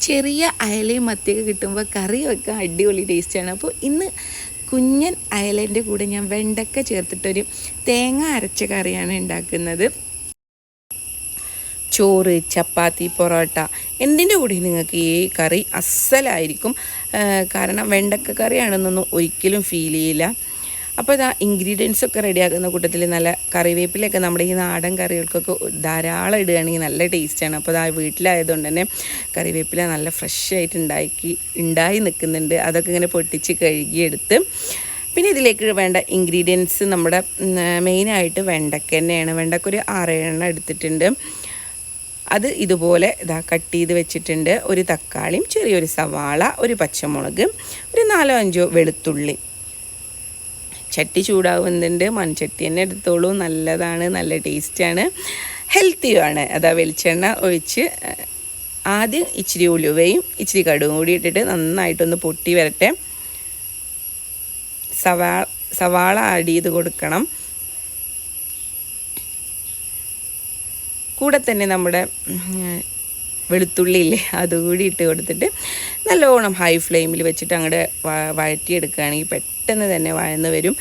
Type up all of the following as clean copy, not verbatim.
ചെറിയ അയലയും മത്തിയൊക്കെ കിട്ടുമ്പോൾ കറി വെക്കാൻ അടിപൊളി ടേസ്റ്റാണ്. അപ്പോൾ ഇന്ന് കുഞ്ഞൻ അയലേൻ്റെ കൂടെ ഞാൻ വെണ്ടക്ക ചേർത്തിട്ടൊരു തേങ്ങ അരച്ച കറിയാണ് ഉണ്ടാക്കുന്നത്. ചോറ്, ചപ്പാത്തി, പൊറോട്ട എന്തിൻ്റെ കൂടെ നിങ്ങൾക്ക് ഈ കറി അസ്സലായിരിക്കും. കാരണം വെണ്ടക്ക കറിയാണെന്നൊന്നും ഒരിക്കലും ഫീൽ ചെയ്യില്ല. അപ്പോൾ ഇതാ ഇൻഗ്രീഡിയൻസൊക്കെ റെഡിയാക്കുന്ന കൂട്ടത്തിൽ നല്ല കറിവേപ്പിലൊക്കെ നമ്മുടെ ഈ നാടൻ കറികൾക്കൊക്കെ ധാരാളം ഇടുകയാണെങ്കിൽ നല്ല ടേസ്റ്റാണ്. അപ്പോൾ ഇതാ വീട്ടിലായതുകൊണ്ട് തന്നെ കറിവേപ്പില നല്ല ഫ്രഷ് ആയിട്ട് ഉണ്ടായി നിൽക്കുന്നുണ്ട്. അതൊക്കെ ഇങ്ങനെ പൊട്ടിച്ച് കഴുകിയെടുത്ത് പിന്നെ ഇതിലേക്ക് വേണ്ട ഇൻഗ്രീഡിയൻസ് നമ്മുടെ മെയിനായിട്ട് വെണ്ടക്ക തന്നെയാണ്. വെണ്ടക്ക ഒരു 6-7 എടുത്തിട്ടുണ്ട്. അത് ഇതുപോലെ ഇതാ കട്ട് ചെയ്ത് വെച്ചിട്ടുണ്ട്. ഒരു തക്കാളിയും ചെറിയൊരു സവാള, ഒരു പച്ചമുളക്, ഒരു 4-5 വെളുത്തുള്ളി. ചട്ടി ചൂടാവുന്നുണ്ട്. മൺചട്ടി തന്നെ എടുത്തോളൂ, നല്ലതാണ്, നല്ല ടേസ്റ്റാണ്, ഹെൽത്തിയുമാണ്. അതാ വെളിച്ചെണ്ണ ഒഴിച്ച് ആദ്യം ഇച്ചിരി ഉലുവയും ഇച്ചിരി കടുകും കൂടി ഇട്ടിട്ട് നന്നായിട്ടൊന്ന് പൊട്ടി വരട്ടെ. സവാള ആഡ് ചെയ്ത് കൊടുക്കണം. കൂടെ തന്നെ നമ്മുടെ വെളുത്തുള്ളി ഇല്ലേ അതുകൂടി ഇട്ട് കൊടുത്തിട്ട് നല്ലോണം ഹൈ ഫ്ലെയിമിൽ വെച്ചിട്ട് അങ്ങോട്ട് വഴറ്റിയെടുക്കുകയാണെങ്കിൽ പെട്ടെന്ന് തന്നെ വഴന്ന് വരും.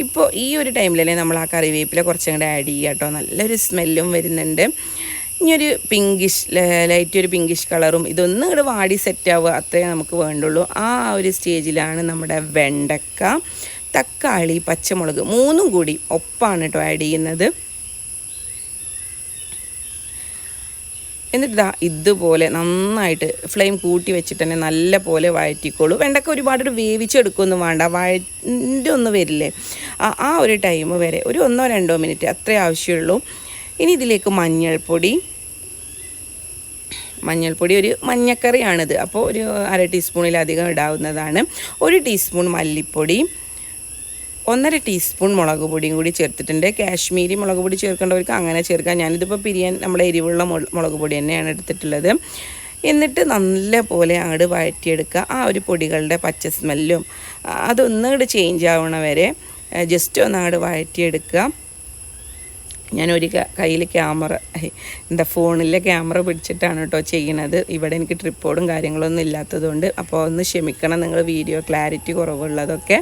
ഇപ്പോൾ ഈ ഒരു ടൈമിലല്ലേ നമ്മൾ ആ കറിവേപ്പില കുറച്ചങ്ങോട്ട് ആഡ് ചെയ്യുക കേട്ടോ. നല്ലൊരു സ്മെല്ലും വരുന്നുണ്ട്. ഇനിയൊരു ലൈറ്റ് ഒരു പിങ്കിഷ് കളറും ഇതൊന്നും ഇങ്ങോട്ട് വാടി സെറ്റാവുക അത്രേ നമുക്ക് വേണ്ടുള്ളൂ. ആ ഒരു സ്റ്റേജിലാണ് നമ്മുടെ വെണ്ടക്ക, തക്കാളി, പച്ചമുളക് 3 കൂടി ഒപ്പാണ് കേട്ടോ ആഡ് ചെയ്യുന്നത്. എന്നിട്ട് ഇതുപോലെ നന്നായിട്ട് ഫ്ലെയിം കൂട്ടി വെച്ചിട്ട് തന്നെ നല്ല പോലെ വഴറ്റിക്കോളൂ. വെണ്ടക്ക ഒരുപാട് വേവിച്ചെടുക്കുകയൊന്നും വേണ്ട, വഴൻ്റെ ഒന്നും വരില്ലേ, ആ ഒരു ടൈം വരെ ഒരു 1-2 മിനിറ്റ് അത്രേ ആവശ്യമുള്ളൂ. ഇനി ഇതിലേക്ക് മഞ്ഞൾപ്പൊടി ഒരു മഞ്ഞക്കറിയാണിത്, അപ്പോൾ ഒരു 1/2 ടീസ്പൂണിലധികം ഇടാവുന്നതാണ്. 1 ടീസ്പൂൺ മല്ലിപ്പൊടി, 1/2 ടീസ്പൂൺ മുളക് പൊടിയും കൂടി ചേർത്തിട്ടുണ്ട്. കാശ്മീരി മുളക് പൊടി ചേർക്കേണ്ടവർക്ക് അങ്ങനെ ചേർക്കാം. ഞാനിതിപ്പോൾ പിരിയാൻ നമ്മുടെ എരിവുള്ള മുളക് പൊടി തന്നെയാണ് എടുത്തിട്ടുള്ളത്. എന്നിട്ട് നല്ല പോലെ അങ്ങോട്ട് വഴറ്റിയെടുക്കുക. ആ ഒരു പൊടികളുടെ പച്ച സ്മെല്ലും അതൊന്നുകൂടി ചേഞ്ച് ആവണ വരെ ജസ്റ്റ് ഒന്ന് അങ്ങോട്ട് വഴറ്റിയെടുക്കുക. ഞാനൊരു കയ്യിൽ ഫോണിലെ ക്യാമറ പിടിച്ചിട്ടാണ് കേട്ടോ ചെയ്യണത്. ഇവിടെ എനിക്ക് ട്രിപ്പോർഡും കാര്യങ്ങളൊന്നും ഇല്ലാത്തതുകൊണ്ട് അപ്പോൾ ഒന്ന് ക്ഷമിക്കണം നിങ്ങൾ, വീഡിയോ ക്ലാരിറ്റി കുറവുള്ളതൊക്കെ.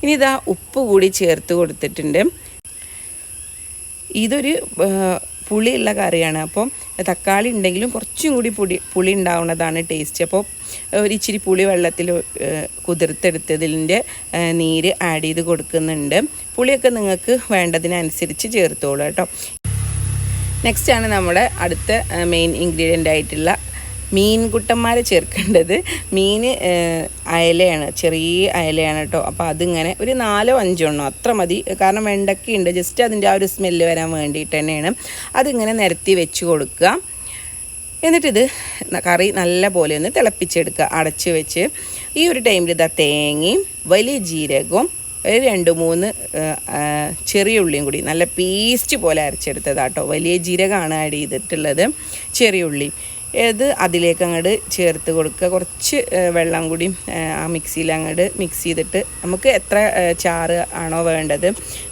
ഇനി ഇതാ ഉപ്പ് കൂടി ചേർത്ത് കൊടുത്തിട്ടുണ്ട്. ഇതൊരു പുളിയുള്ള കറിയാണ്. അപ്പം തക്കാളി ഉണ്ടെങ്കിലും കുറച്ചും കൂടി പുളി ഉണ്ടാവുന്നതാണ് ടേസ്റ്റ്. അപ്പോൾ ഒരു ഇച്ചിരി പുളി വെള്ളത്തിൽ കുതിർത്തെടുത്തതിൻ്റെ നീര് ആഡ് ചെയ്ത് കൊടുക്കുന്നുണ്ട്. പുളിയൊക്കെ നിങ്ങൾക്ക് വേണ്ടതിനനുസരിച്ച് ചേർത്തോളൂ കേട്ടോ. നെക്സ്റ്റാണ് നമ്മുടെ അടുത്ത മെയിൻ ഇൻഗ്രീഡിയൻ്റ് ആയിട്ടുള്ള മീൻകുട്ടന്മാരെ ചേർക്കേണ്ടത്. മീൻ അയലയാണ്, ചെറിയ അയലയാണ് കേട്ടോ. അപ്പോൾ അതിങ്ങനെ ഒരു 4-5 അത്ര മതി. കാരണം വെണ്ടക്കയുണ്ട്, ജസ്റ്റ് അതിൻ്റെ ആ ഒരു സ്മെല്ല് വരാൻ വേണ്ടിയിട്ട് തന്നെയാണ്. അതിങ്ങനെ നിരത്തി വെച്ച് കൊടുക്കുക. എന്നിട്ടിത് കറി നല്ല പോലെ ഒന്ന് തിളപ്പിച്ചെടുക്കുക അടച്ച് വെച്ച്. ഈ ഒരു ടൈമിൽ തേങ്ങയും വലിയ ജീരകവും 2-3 ചെറിയ ഉള്ളിയും കൂടി നല്ല പേസ്റ്റ് പോലെ അരച്ചെടുത്തതാട്ടോ. വലിയ ജീരകമാണ് ആഡ് ചെയ്തിട്ടുള്ളത്, ചെറിയ ഉള്ളി ഇത് അതിലേക്ക് അങ്ങോട്ട് ചേർത്ത് കൊടുക്കുക. കുറച്ച് വെള്ളം കൂടി ആ മിക്സിയിൽ അങ്ങോട്ട് മിക്സ് ചെയ്തിട്ട് നമുക്ക് എത്ര ചാറ് ആണോ വേണ്ടത്,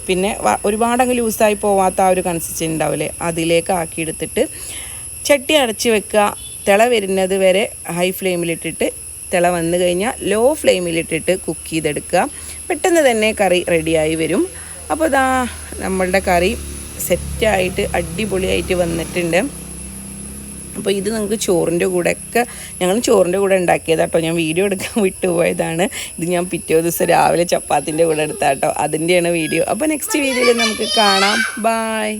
പിന്നെ ഒരുപാട് അങ്ങ് ലൂസായി പോവാത്ത ആ ഒരു കൺസിസ്റ്റൻസി ഉണ്ടാവില്ലേ, അതിലേക്ക് ആക്കിയെടുത്തിട്ട് ചട്ടി അടച്ച് വെക്കുക. തിള വരുന്നത് വരെ ഹൈ ഫ്ലെയിമിലിട്ടിട്ട് തിള വന്നു കഴിഞ്ഞാൽ ലോ ഫ്ലെയിമിലിട്ടിട്ട് കുക്ക് ചെയ്തെടുക്കുക. പെട്ടെന്ന് തന്നെ കറി റെഡിയായി വരും. അപ്പോൾ ഇതാ നമ്മളുടെ കറി സെറ്റായിട്ട് അടിപൊളിയായിട്ട് വന്നിട്ടുണ്ട്. അപ്പോൾ ഇത് നിങ്ങൾക്ക് ചോറിൻ്റെ കൂടെയൊക്കെ, ഞങ്ങൾ ചോറിൻ്റെ കൂടെ ഉണ്ടാക്കിയതാട്ടോ, ഞാൻ വീഡിയോ എടുക്കാൻ വിട്ടുപോയതാണ്. ഇത് ഞാൻ പിറ്റേ ദിവസം രാവിലെ ചപ്പാത്തിൻ്റെ കൂടെ എടുത്താട്ടോ, അതിൻ്റെയാണ് വീഡിയോ. അപ്പോൾ നെക്സ്റ്റ് വീഡിയോയിൽ നമുക്ക് കാണാം. ബായ്.